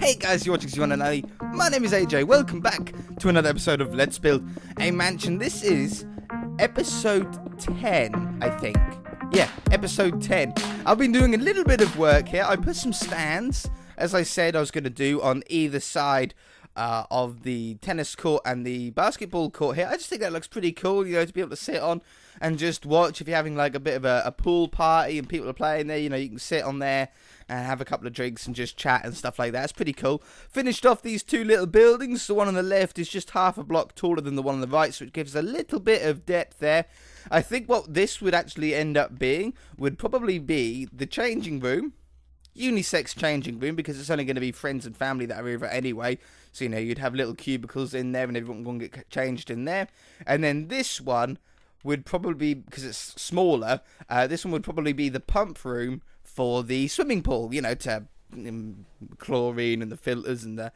Hey guys, you're watching Z1 and Ali. My name is AJ. Welcome back to another episode of Let's Build a Mansion. This is episode 10, I think. Yeah, episode 10. I've been doing a little bit of work here. I put some stands, as I said I was going to do, on either side of the tennis court and the basketball court here. I just think that looks pretty cool, you know, to be able to sit on and just watch. If you're having like a bit of a pool party and people are playing there, you know, you can sit on there and have a couple of drinks and just chat and stuff like that. It's pretty cool. Finished off these two little buildings. The one on the left is just half a block taller than the one on the right, so it gives a little bit of depth there. I think what this would actually end up being would probably be the changing room, unisex changing room, because it's only going to be friends and family that are over anyway. So, you know, you'd have little cubicles in there and everyone will get changed in there. And then this one would probably be, because it's smaller, this one would probably be the pump room for the swimming pool, you know, to chlorine and the filters and the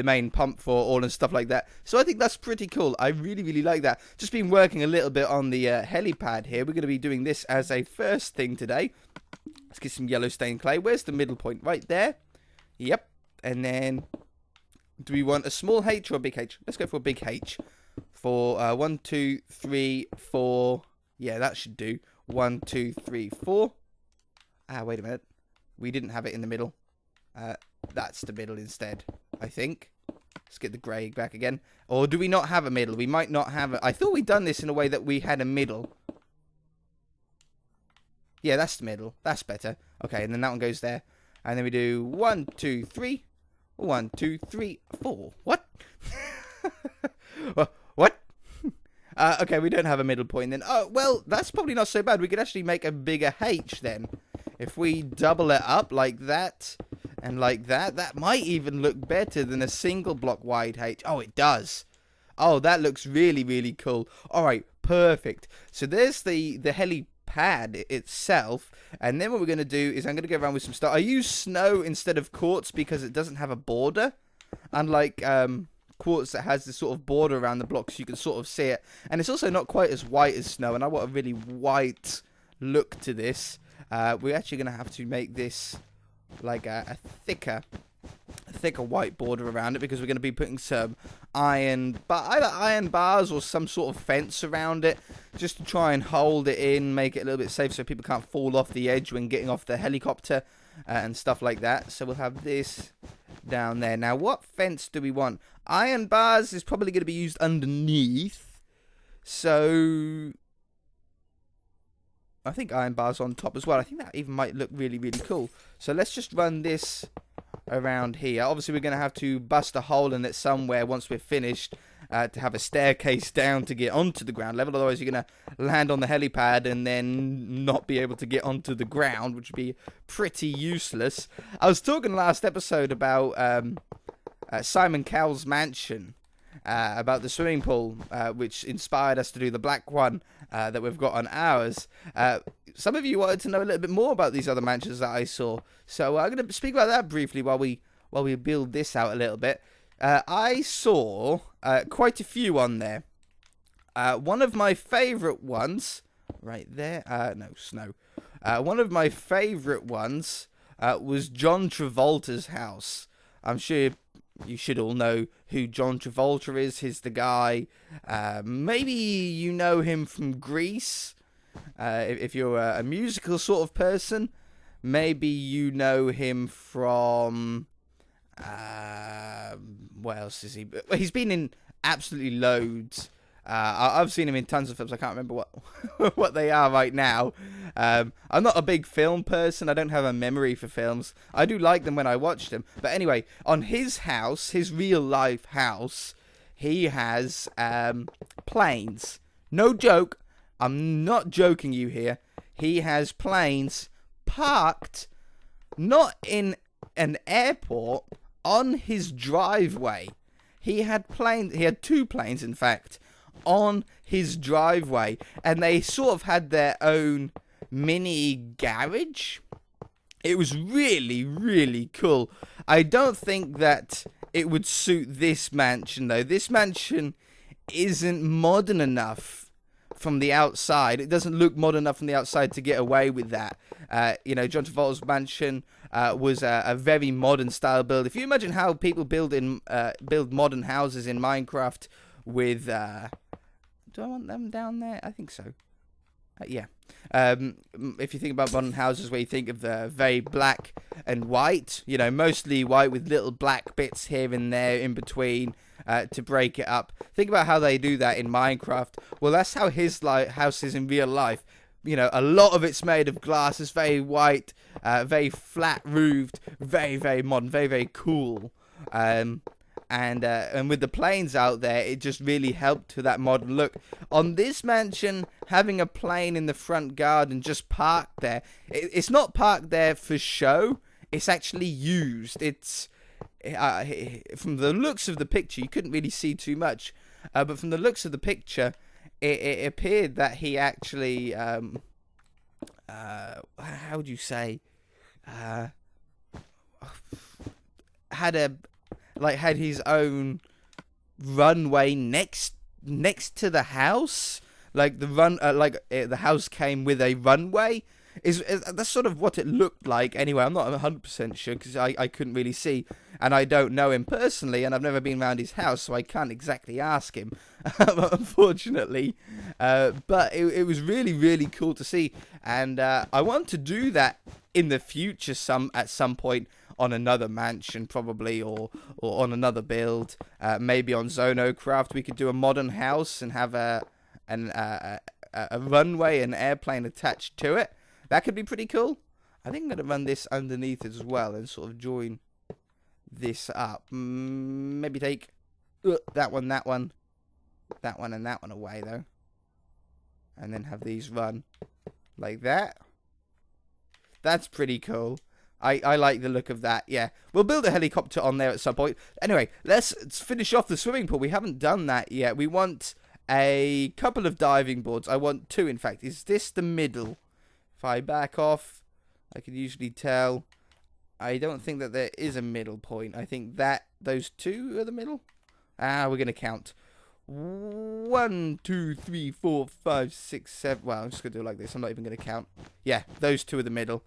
main pump for all and stuff like that. So I think that's pretty cool. I really like that. Just been working a little bit on the helipad here. We're going to be doing this as a first thing today. Let's get some yellow stained clay. Where's the middle point? Right there. Yep. And then, do we want a small H or a big H? Let's go for a big H. For 1, 2, 3, 4. Yeah, that should do. 1, 2, 3, 4. Wait a minute. We didn't have it in the middle. That's the middle instead, I think. Let's get the grey back again. Or do we not have a middle? We might not have it. I thought we'd done this in a way that we had a middle. Yeah, that's the middle. That's better. Okay, and then that one goes there. And then we do 1, 2, 3. 1, 2, 3, 4. What? What? Okay, we don't have a middle point then. Oh, well, that's probably not so bad. We could actually make a bigger H then. If we double it up like that and like that, that might even look better than a single block wide H. Oh, it does. Oh, that looks really cool. All right, perfect. So there's the helipad itself, and then what we're going to do is I'm going to go around with some stuff. I use snow instead of quartz because it doesn't have a border, unlike quartz that has this sort of border around the block so you can sort of see it, and it's also not quite as white as snow, and I want a really white look to this. We're actually going to have to make this like a thicker white border around it, because we're going to be putting some either iron bars or some sort of fence around it, just to try and hold it in, make it a little bit safe so people can't fall off the edge when getting off the helicopter and stuff like that. So we'll have this down there. Now, what fence do we want? Iron bars is probably going to be used underneath, so I think iron bars on top as well. I think that even might look really cool. So let's just run this around here. Obviously, we're going to have to bust a hole in it somewhere once we're finished to have a staircase down to get onto the ground level. Otherwise, you're going to land on the helipad and then not be able to get onto the ground, which would be pretty useless. I was talking last episode about Simon Cowell's mansion, about the swimming pool, which inspired us to do the black one that we've got on ours. Some of you wanted to know a little bit more about these other mansions that I saw, so I'm going to speak about that briefly while we build this out a little bit. I saw quite a few on there. One of my favourite ones, right there, no, snow. One of my favourite ones was John Travolta's house. I'm sure you should all know who John Travolta is. He's the guy, maybe you know him from Grease. If you're a musical sort of person, maybe you know him from, what else is he? He's been in absolutely loads. I've seen him in tons of films. I can't remember what they are right now. I'm not a big film person. I don't have a memory for films. I do like them when I watch them. But anyway, on his house, his real life house, he has planes. No joke. I'm not joking you here. He has planes parked not in an airport, on his driveway. He had two planes, in fact, on his driveway, and they sort of had their own mini garage. It was really cool. I don't think that it would suit this mansion, though. This mansion isn't modern enough from the outside. It doesn't look modern enough from the outside to get away with that. You know, John Travolta's mansion was a very modern style build. If you imagine how people build modern houses in Minecraft with, do I want them down there? I think so. Yeah. If you think about modern houses where you think of the very black and white, you know, mostly white with little black bits here and there in between to break it up. Think about how they do that in Minecraft. Well, that's how his house is in real life. You know, a lot of it's made of glass. It's very white, very flat roofed, very, very modern, very, very cool. And with the planes out there, it just really helped to that modern look. On this mansion, having a plane in the front garden just parked there, it's not parked there for show. It's actually used. It's from the looks of the picture, you couldn't really see too much, but from the looks of the picture, it appeared that he actually, how would you say, had his own runway next to the house. Like the house came with a runway. That's sort of what it looked like. Anyway, I'm not 100% sure because I couldn't really see, and I don't know him personally, and I've never been around his house, so I can't exactly ask him, unfortunately. But it was really, really cool to see, and I want to do that in the future at some point on another mansion, probably, or on another build. Maybe on Zonocraft, we could do a modern house and have a runway and airplane attached to it. That could be pretty cool. I think I'm going to run this underneath as well and sort of join this up. Maybe take that one, and that one away, though. And then have these run like that. That's pretty cool. I like the look of that, yeah. We'll build a helicopter on there at some point. Anyway, let's finish off the swimming pool. We haven't done that yet. We want a couple of diving boards. I want 2, in fact. Is this the middle? If I back off, I can usually tell. I don't think that there is a middle point. I think that those 2 are the middle. We're going to count. 1, 2, 3, 4, 5, 6, 7. Well, I'm just going to do it like this. I'm not even going to count. Yeah, those 2 are the middle.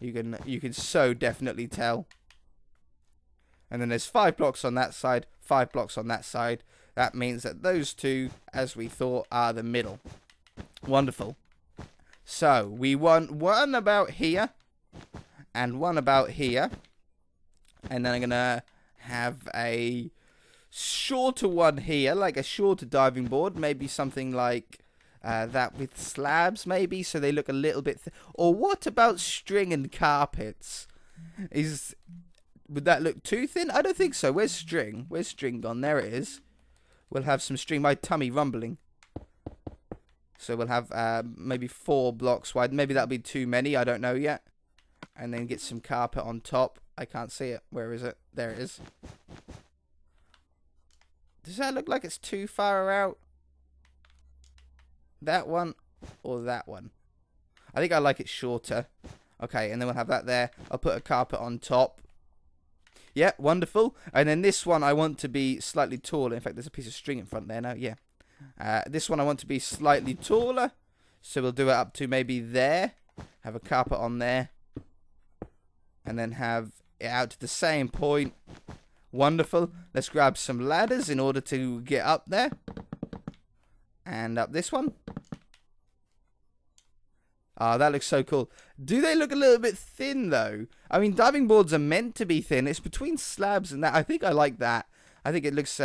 You can so definitely tell. And then there's 5 blocks on that side, 5 blocks on that side. That means that those 2, as we thought, are the middle. Wonderful. So, we want one about here, and one about here. And then I'm going to have a shorter one here, like a shorter diving board. Maybe something like that with slabs, maybe, so they look a little bit... Or what about string and carpets? Would that look too thin? I don't think so. Where's string? Where's string gone? There it is. We'll have some string. My tummy rumbling. So we'll have maybe 4 blocks wide. Maybe that'll be too many. I don't know yet. And then get some carpet on top. I can't see it. Where is it? There it is. Does that look like it's too far out? That one or that one? I think I like it shorter. Okay, and then we'll have that there. I'll put a carpet on top. Yeah, wonderful. And then this one I want to be slightly taller. In fact, there's a piece of string in front there now. Yeah. This one I want to be slightly taller. So we'll do it up to maybe there. Have a carpet on there. And then have it out to the same point. Wonderful. Let's grab some ladders in order to get up there. And up this one. Oh, that looks so cool. Do they look a little bit thin, though? I mean, diving boards are meant to be thin. It's between slabs and that. I think I like that. I think it looks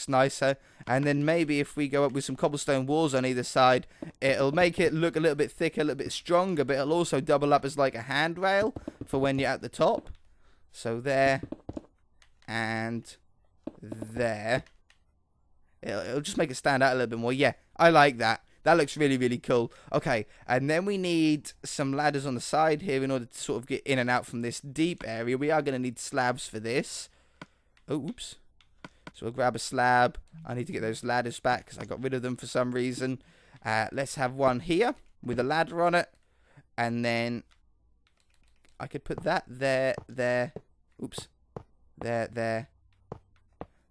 nicer. And then maybe if we go up with some cobblestone walls on either side, it'll make it look a little bit thicker, a little bit stronger, but it'll also double up as like a handrail for when you're at the top. So there and there. It'll just make it stand out a little bit more. Yeah, I like that. That looks really, really cool. Okay, and then we need some ladders on the side here in order to sort of get in and out from this deep area. We are going to need slabs for this. Oh, oops. So we'll grab a slab. I need to get those ladders back because I got rid of them for some reason. Let's have one here with a ladder on it. And then I could put that there. Oops. There.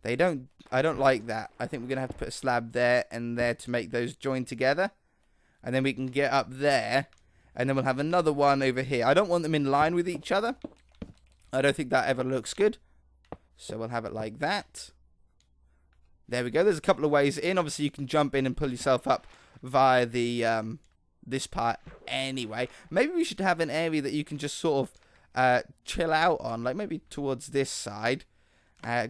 I don't like that. I think we're going to have to put a slab there and there to make those join together. And then we can get up there. And then we'll have another one over here. I don't want them in line with each other. I don't think that ever looks good. So we'll have it like that. There we go. There's a couple of ways in. Obviously, you can jump in and pull yourself up via the this part anyway. Maybe we should have an area that you can just sort of chill out on. Like maybe towards this side.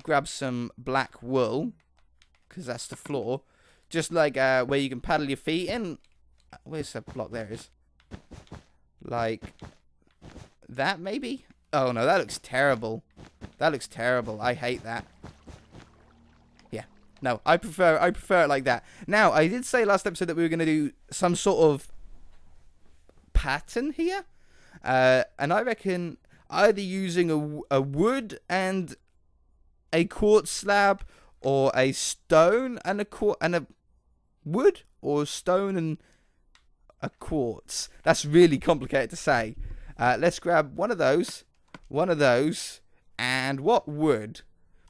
Grab some black wool. Because that's the floor. Just like where you can paddle your feet in. Where's the block? There it is. Like that maybe? Oh no, that looks terrible. That looks terrible. I hate that. Yeah. No, I prefer it like that. Now, I did say last episode that we were going to do some sort of pattern here. And I reckon either using a wood and a quartz slab, or a stone and a wood, or stone and a quartz. That's really complicated to say. Let's grab one of those, and what wood?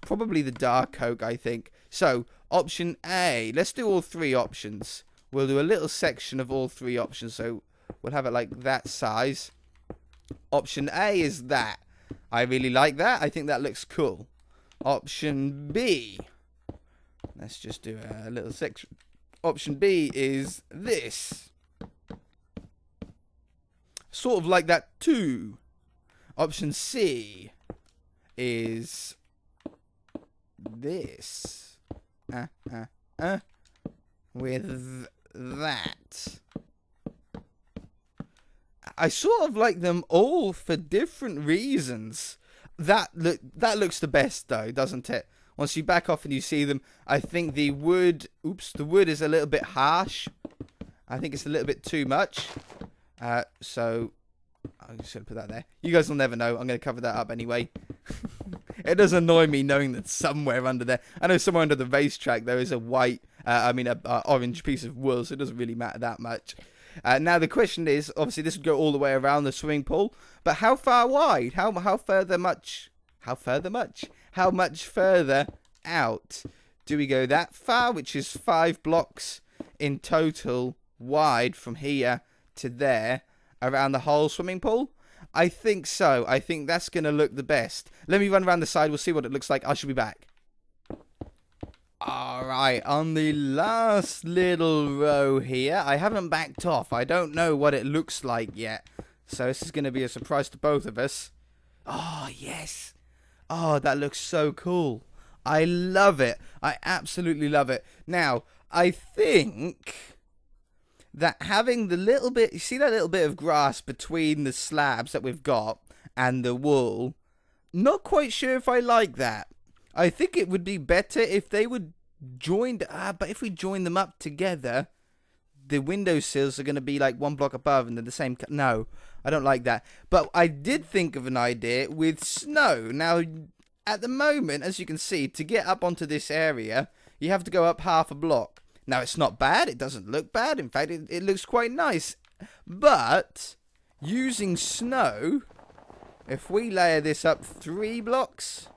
Probably the dark oak, I think. So, option A. Let's do all three options. We'll do a little section of all three options, so we'll have it like that size. Option A is that. I really like that. I think that looks cool. Option B. Let's just do a little section. Option B is this. Sort of like that too. Option C is this. With that. I sort of like them all for different reasons. That looks the best though, doesn't it? Once you back off and you see them, I think the wood is a little bit harsh. I think it's a little bit too much. So I'm just going to put that there. You guys will never know. I'm going to cover that up anyway. It does annoy me knowing that somewhere under there, I know somewhere under the racetrack there is a orange piece of wool, so it doesn't really matter that much. Now the question is, obviously this would go all the way around the swimming pool, but how far wide? How much further out? Do we go that far, which is 5 blocks in total wide from here to there around the whole swimming pool? I think so. I think that's going to look the best. Let me run around the side. We'll see what it looks like. I shall be back. Alright, on the last little row here, I haven't backed off. I don't know what it looks like yet. So this is going to be a surprise to both of us. Oh, yes. Oh, that looks so cool. I love it. I absolutely love it. Now, I think that having the little bit, you see that little bit of grass between the slabs that we've got and the wool, not quite sure if I like that. I think it would be better if they would join, but if we join them up together, the windowsills are going to be like 1 block above and they're the same. No, I don't like that. But I did think of an idea with snow. Now, at the moment, as you can see, to get up onto this area, you have to go up half a block. Now, it's not bad. It doesn't look bad. In fact, it looks quite nice. But using snow, if we layer this up 3 blocks,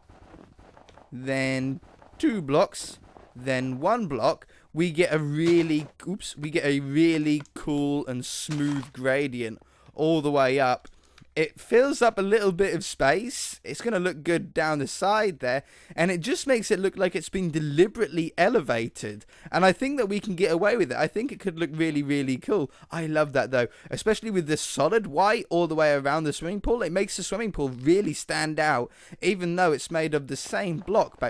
then 2 blocks, then 1 block, we get a really cool and smooth gradient all the way up. It fills up a little bit of space. It's going to look good down the side there. And it just makes it look like it's been deliberately elevated. And I think that we can get away with it. I think it could look really, really cool. I love that though. Especially with this solid white all the way around the swimming pool. It makes the swimming pool really stand out. Even though it's made of the same block.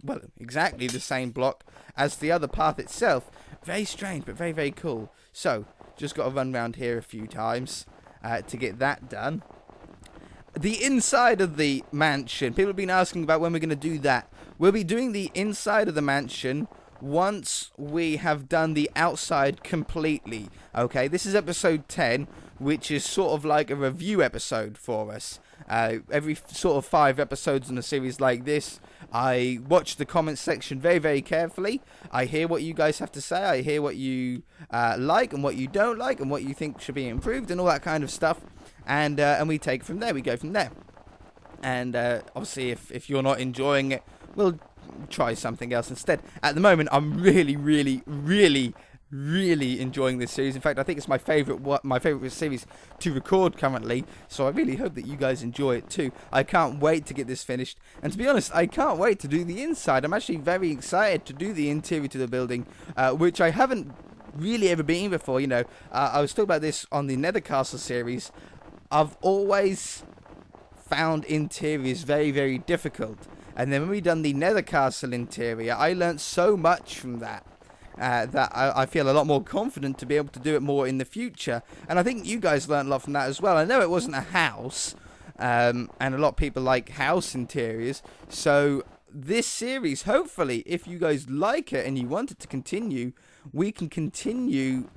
Well, exactly the same block as the other path itself. Very strange, but very, very cool. So, just got to run around here a few times to get that done. The inside of the mansion. People have been asking about when we're going to do that. We'll be doing the inside of the mansion once we have done the outside completely. Okay, this is episode 10, which is sort of like a review episode for us. Every sort of 5 episodes in a series like this, I watch the comment section very, very carefully. I hear what you guys have to say. I hear what you like and what you don't like and what you think should be improved and all that kind of stuff. And we take from there. We go from there. And obviously, if you're not enjoying it, we'll try something else instead. At the moment, I'm really, really, really really enjoying this series. In fact, I think it's my favorite series to record currently. So I really hope that you guys enjoy it too. I can't wait to get this finished. And to be honest, I can't wait to do the inside. I'm actually very excited to do the interior to the building, which I haven't really ever been before. You know, I was talking about this on the Nether Castle series. I've always found interiors very, very difficult. And then when we done the Nether Castle interior, I learnt so much from that. That I feel a lot more confident to be able to do it more in the future. And I think you guys learned a lot from that as well. I know it wasn't a house, and a lot of people like house interiors. So this series, hopefully, if you guys like it and you want it to continue, we can continue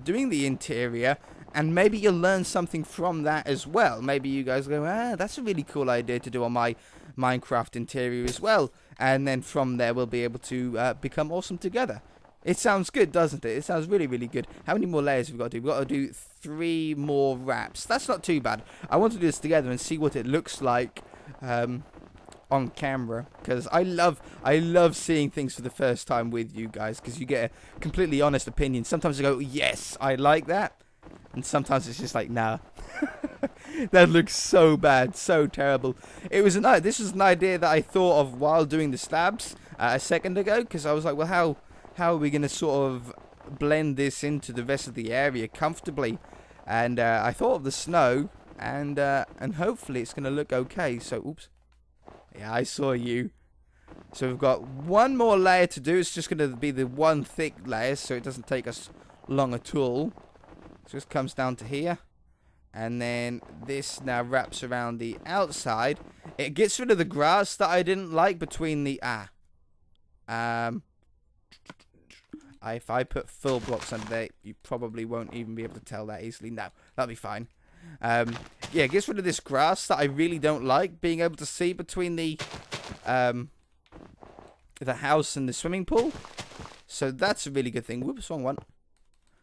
doing the interior. And maybe you'll learn something from that as well. Maybe you guys go, that's a really cool idea to do on my Minecraft interior as well. And then from there, we'll be able to become awesome together. It sounds good, doesn't it? It sounds really, really good. How many more layers have we got to do? We've got to do 3 more wraps. That's not too bad. I want to do this together and see what it looks like on camera. Because I love seeing things for the first time with you guys. Because you get a completely honest opinion. Sometimes I go, yes, I like that. And sometimes it's just like, nah. That looks so bad, so terrible. This was an idea that I thought of while doing the slabs a second ago, because I was like, well, how are we going to sort of blend this into the rest of the area comfortably? And I thought of the snow, and hopefully it's going to look okay. So, oops. Yeah, I saw you. So we've got one more layer to do. It's just going to be the one thick layer, so it doesn't take us long at all. Just comes down to here, and then this now wraps around the outside. It gets rid of the grass that I didn't like between the if I put full blocks under there, you probably won't even be able to tell that easily. No, that'll be fine. Yeah, it gets rid of this grass that I really don't like, being able to see between the house and the swimming pool. So that's a really good thing. Whoops, wrong one.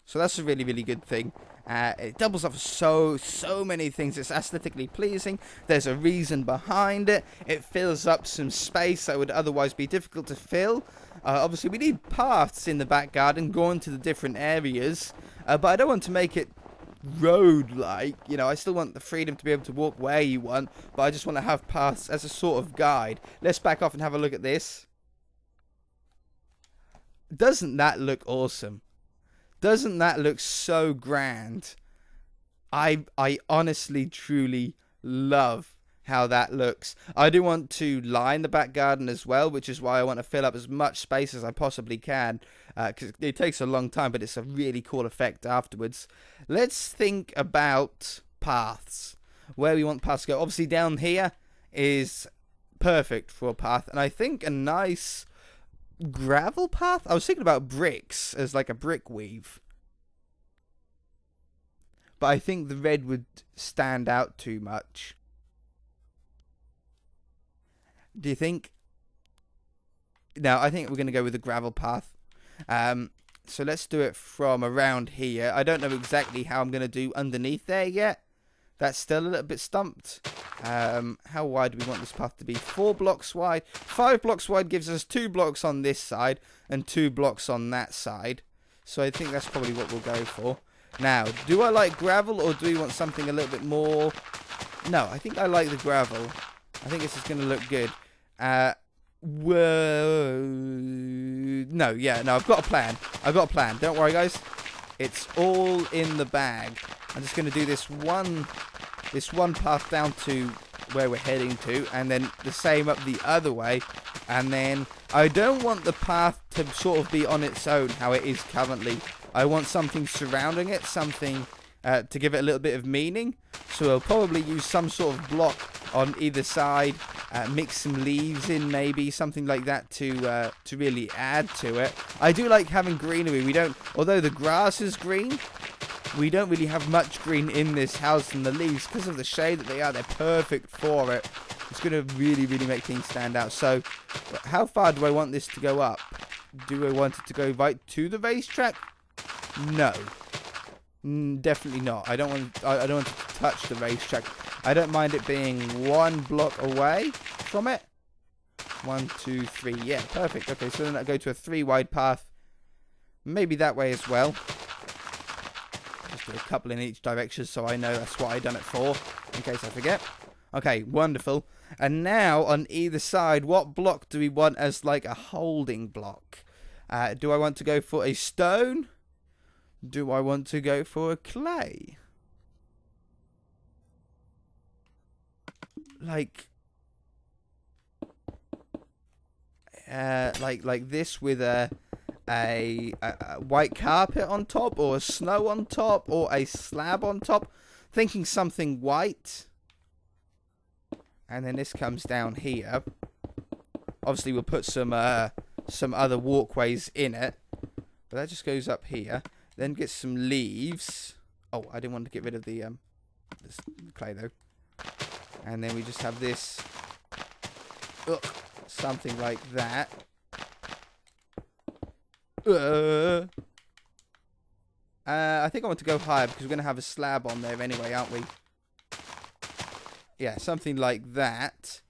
So that's a really, really good thing. It doubles up for so many things. It's aesthetically pleasing. There's a reason behind it. It fills up some space that would otherwise be difficult to fill. Obviously, we need paths in the back garden going to the different areas. But I don't want to make it road-like. You know, I still want the freedom to be able to walk where you want. But I just want to have paths as a sort of guide. Let's back off and have a look at this. Doesn't that look awesome? Doesn't that look so grand? I honestly, truly love how that looks. I do want to line the back garden as well, which is why I want to fill up as much space as I possibly can. Because it takes a long time, but it's a really cool effect afterwards. Let's think about paths. Where we want paths to go. Obviously down here is perfect for a path. And I think a nice gravel path? I was thinking about bricks as like a brick weave. But I think the red would stand out too much. Do you think? No, I think we're going to go with the gravel path. So let's do it from around here. I don't know exactly how I'm going to do underneath there yet. That's still a little bit stumped. How wide do we want this path to be? 4 blocks wide. 5 blocks wide gives us 2 blocks on this side and 2 blocks on that side. So I think that's probably what we'll go for. Now, do I like gravel or do we want something a little bit more? No, I think I like the gravel. I think this is going to look good. No, I've got a plan. Don't worry, guys. It's all in the bag. I'm just going to do this one path down to where we're heading to, and then the same up the other way. And then I don't want the path to sort of be on its own how it is currently. I want something surrounding it, something to give it a little bit of meaning. So I'll probably use some sort of block on either side, mix some leaves in, maybe something like that to really add to it. I do like having greenery. Although the grass is green, we don't really have much green in this house, and the leaves, because of the shade that they are, they're perfect for it. It's going to really, really make things stand out. So, how far do I want this to go up? Do I want it to go right to the racetrack? No. Definitely not. I don't want it to touch the racetrack. I don't mind it being 1 block away from it. 1, 2, 3. Yeah, perfect. Okay, so then I go to a 3 wide path. Maybe that way as well. Just do a couple in each direction so I know that's what I done it for, in case I forget. Okay, wonderful. And now, on either side, what block do we want as, like, a holding block? Do I want to go for a stone? Do I want to go for a clay? Like this with a white carpet on top, or a snow on top, or a slab on top. Thinking something white. And then this comes down here. Obviously, we'll put some other walkways in it. But that just goes up here. Then get some leaves. Oh, I didn't want to get rid of the this clay though. And then we just have this. Something like that. I think I want to go higher because we're going to have a slab on there anyway, aren't we? Yeah, something like that.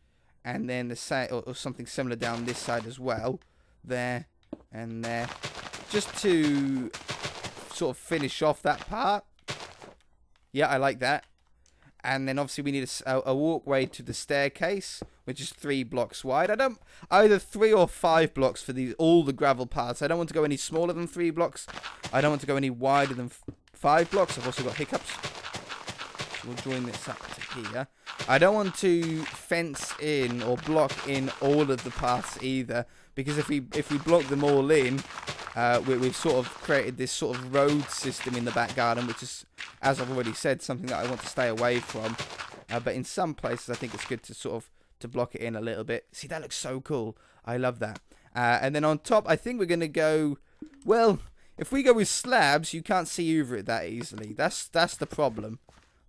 And then or something similar down this side as well. There and there. Just to sort of finish off that part. Yeah, I like that. And then obviously we need a walkway to the staircase, which is 3 blocks wide. Either 3 or 5 blocks for all the gravel paths. I don't want to go any smaller than 3 blocks. I don't want to go any wider than 5 blocks. I've also got hiccups. So we'll join this up to here. I don't want to fence in or block in all of the paths either, because if we block them all in, we've sort of created this sort of road system in the back garden, which is, as I've already said, something that I want to stay away from. But in some places, I think it's good to sort of to block it in a little bit. See, that looks so cool. I love that. And then on top, I think we're going to go, well, if we go with slabs, you can't see over it that easily. That's the problem.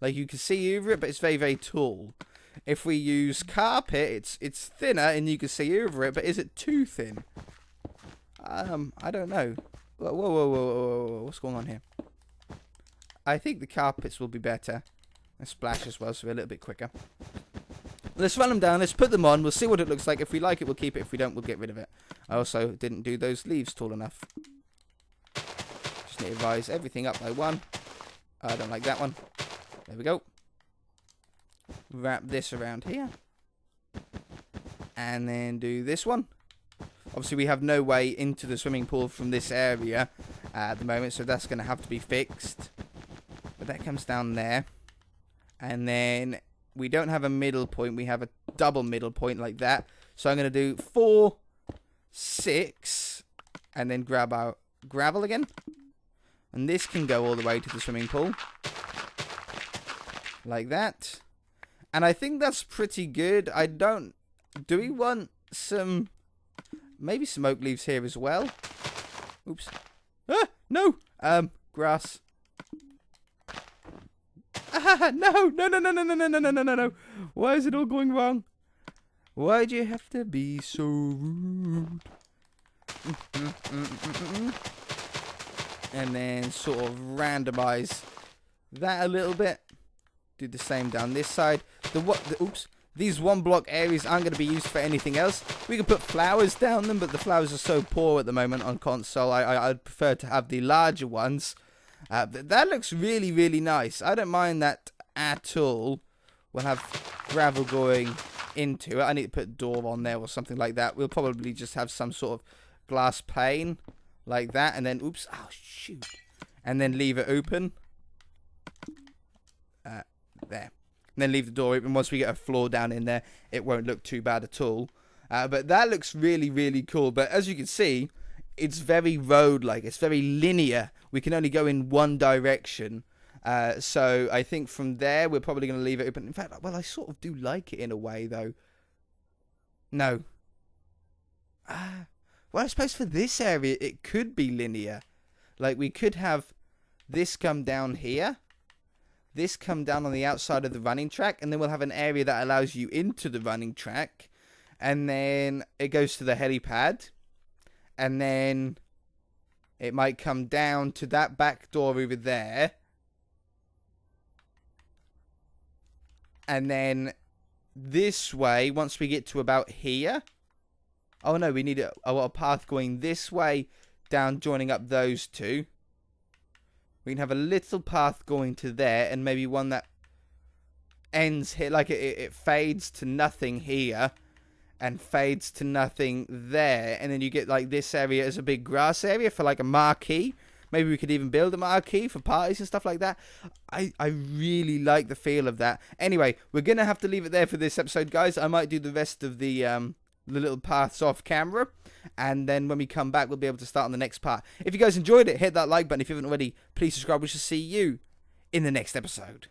Like, you can see over it, but it's very, very tall. If we use carpet, it's thinner and you can see over it, but is it too thin? I don't know. Whoa. What's going on here? I think the carpets will be better. And splash as well, so we're a little bit quicker. Let's run them down. Let's put them on. We'll see what it looks like. If we like it, we'll keep it. If we don't, we'll get rid of it. I also didn't do those leaves tall enough. Just need to rise everything up by 1. I don't like that one. There we go. Wrap this around here. And then do this one. Obviously, we have no way into the swimming pool from this area at the moment, so that's going to have to be fixed. But that comes down there. And then we don't have a middle point. We have a double middle point like that. So I'm going to do 4, 6, and then grab our gravel again. And this can go all the way to the swimming pool. Like that. And I think that's pretty good. Do we want some... maybe some oak leaves here as well? Oops. Ah, no! Grass. Ah, no. Why is it all going wrong? Why'd you have to be so rude? And then sort of randomize that a little bit. Do the same down this side. Oops. These 1 block areas aren't going to be used for anything else. We can put flowers down them, but the flowers are so poor at the moment on console. I'd prefer to have the larger ones. That looks really, really nice. I don't mind that at all. We'll have gravel going into it. I need to put a door on there or something like that. We'll probably just have some sort of glass pane like that. And then, oops, oh, shoot. And then leave it open. There. And then leave the door open. Once we get a floor down in there, it won't look too bad at all. But that looks really, really cool. But as you can see, it's very road-like. It's very linear. We can only go in one direction. So I think from there, we're probably going to leave it open. In fact, well, I sort of do like it in a way, though. No. Well, I suppose for this area, it could be linear. Like, we could have this come down here. This come down on the outside of the running track, and then we'll have an area that allows you into the running track, and then it goes to the helipad, and then it might come down to that back door over there, and then this way, once we get to about here, oh no, we need a path going this way down, joining up those two. We can have a little path going to there, and maybe one that ends here, like it fades to nothing here, and fades to nothing there, and then you get like this area as a big grass area for like a marquee. Maybe we could even build a marquee for parties and stuff like that. I really like the feel of that. Anyway, we're going to have to leave it there for this episode, guys. I might do the rest of the little paths off camera. And then when we come back, we'll be able to start on the next part. If you guys enjoyed it, hit that like button. If you haven't already, please subscribe. We shall see you in the next episode.